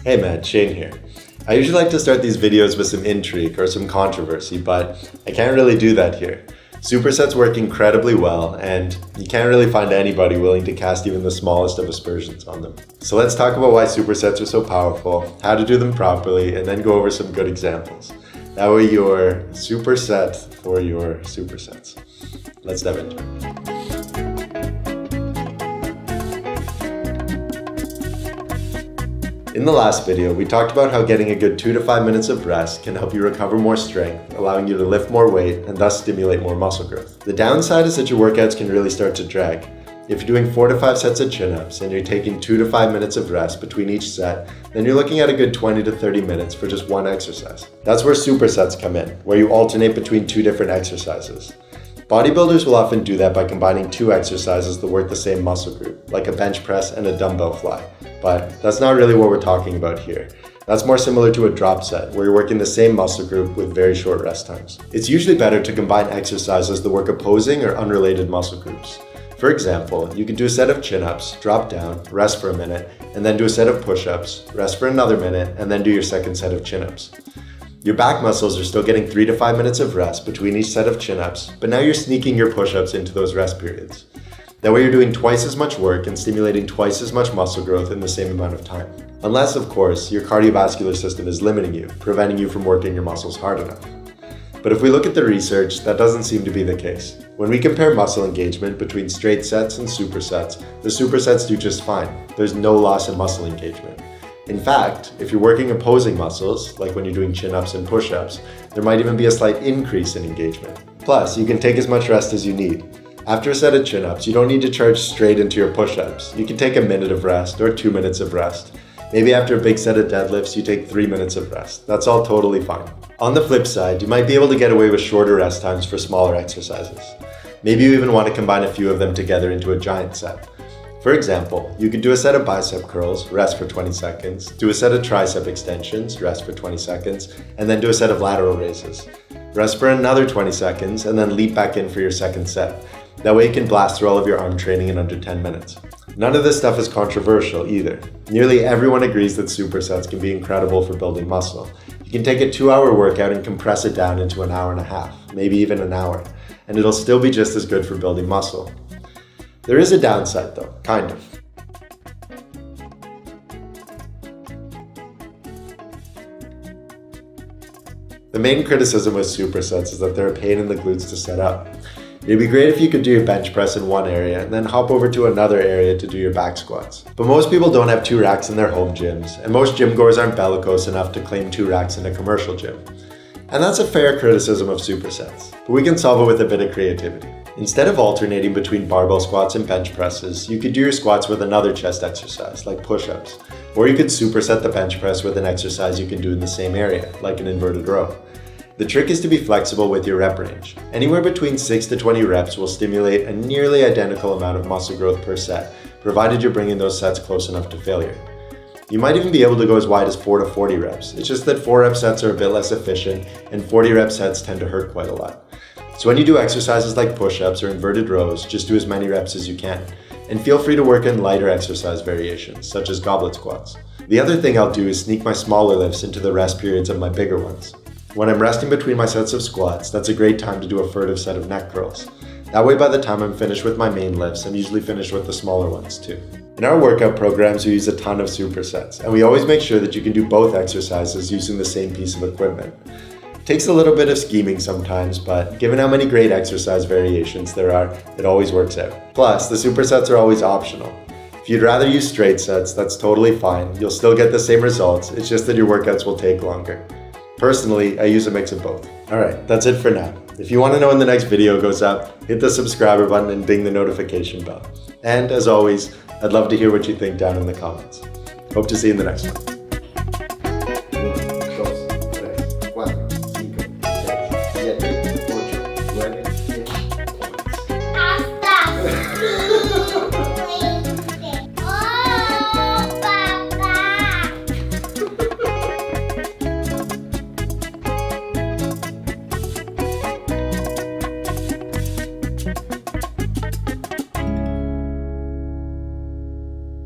Hey man, Shane here. I usually like to start these videos with some intrigue or some controversy, but I can't really do that here. Supersets work incredibly well, and you can't really find anybody willing to cast even the smallest of aspersions on them. So let's talk about why supersets are so powerful, how to do them properly, and then go over some good examples. That way you're super set for your supersets. Let's dive into it. In the last video, we talked about how getting a good 2 to 5 minutes of rest can help you recover more strength, allowing you to lift more weight and thus stimulate more muscle growth. The downside is that your workouts can really start to drag. If you're doing 4 to 5 sets of chin-ups and you're taking 2 to 5 minutes of rest between each set, then you're looking at a good 20 to 30 minutes for just one exercise. That's where supersets come in, where you alternate between 2 different exercises. Bodybuilders will often do that by combining 2 exercises that work the same muscle group, like a bench press and a dumbbell fly. But that's not really what we're talking about here. That's more similar to a drop set, where you're working the same muscle group with very short rest times. It's usually better to combine exercises that work opposing or unrelated muscle groups. For example, you can do a set of chin-ups, drop down, rest for a minute, and then do a set of push-ups, rest for another minute, and then do your second set of chin-ups. Your back muscles are still getting 3 to 5 minutes of rest between each set of chin-ups, but now you're sneaking your push-ups into those rest periods. That way you're doing twice as much work and stimulating twice as much muscle growth in the same amount of time. Unless, of course, your cardiovascular system is limiting you, preventing you from working your muscles hard enough. But if we look at the research, that doesn't seem to be the case. When we compare muscle engagement between straight sets and supersets, the supersets do just fine. There's no loss in muscle engagement. In fact, if you're working opposing muscles, like when you're doing chin-ups and push-ups, there might even be a slight increase in engagement. Plus, you can take as much rest as you need. After a set of chin-ups, you don't need to charge straight into your push-ups. You can take a minute of rest or 2 minutes of rest. Maybe after a big set of deadlifts, you take 3 minutes of rest. That's all totally fine. On the flip side, you might be able to get away with shorter rest times for smaller exercises. Maybe you even want to combine a few of them together into a giant set. For example, you could do a set of bicep curls, rest for 20 seconds, do a set of tricep extensions, rest for 20 seconds, and then do a set of lateral raises. Rest for another 20 seconds, and then leap back in for your second set. That way you can blast through all of your arm training in under 10 minutes. None of this stuff is controversial either. Nearly everyone agrees that supersets can be incredible for building muscle. You can take a 2-hour workout and compress it down into an hour and a half, maybe even an hour, and it'll still be just as good for building muscle. There is a downside though, kind of. The main criticism with supersets is that they're a pain in the glutes to set up. It'd be great if you could do your bench press in one area and then hop over to another area to do your back squats. But most people don't have 2 racks in their home gyms, and most gym goers aren't bellicose enough to claim 2 racks in a commercial gym. And that's a fair criticism of supersets, but we can solve it with a bit of creativity. Instead of alternating between barbell squats and bench presses, you could do your squats with another chest exercise, like push-ups. Or you could superset the bench press with an exercise you can do in the same area, like an inverted row. The trick is to be flexible with your rep range. Anywhere between 6 to 20 reps will stimulate a nearly identical amount of muscle growth per set, provided you're bringing those sets close enough to failure. You might even be able to go as wide as 4 to 40 reps. It's just that 4 rep sets are a bit less efficient, and 40 rep sets tend to hurt quite a lot. So when you do exercises like push-ups or inverted rows, just do as many reps as you can. And feel free to work in lighter exercise variations, such as goblet squats. The other thing I'll do is sneak my smaller lifts into the rest periods of my bigger ones. When I'm resting between my sets of squats, that's a great time to do a furtive set of neck curls. That way by the time I'm finished with my main lifts, I'm usually finished with the smaller ones too. In our workout programs, we use a ton of supersets, and we always make sure that you can do both exercises using the same piece of equipment. It takes a little bit of scheming sometimes, but given how many great exercise variations there are, it always works out. Plus, the supersets are always optional. If you'd rather use straight sets, that's totally fine. You'll still get the same results, it's just that your workouts will take longer. Personally, I use a mix of both. Alright, that's it for now. If you want to know when the next video goes up, hit the subscriber button and ding the notification bell. And as always, I'd love to hear what you think down in the comments. Hope to see you in the next one.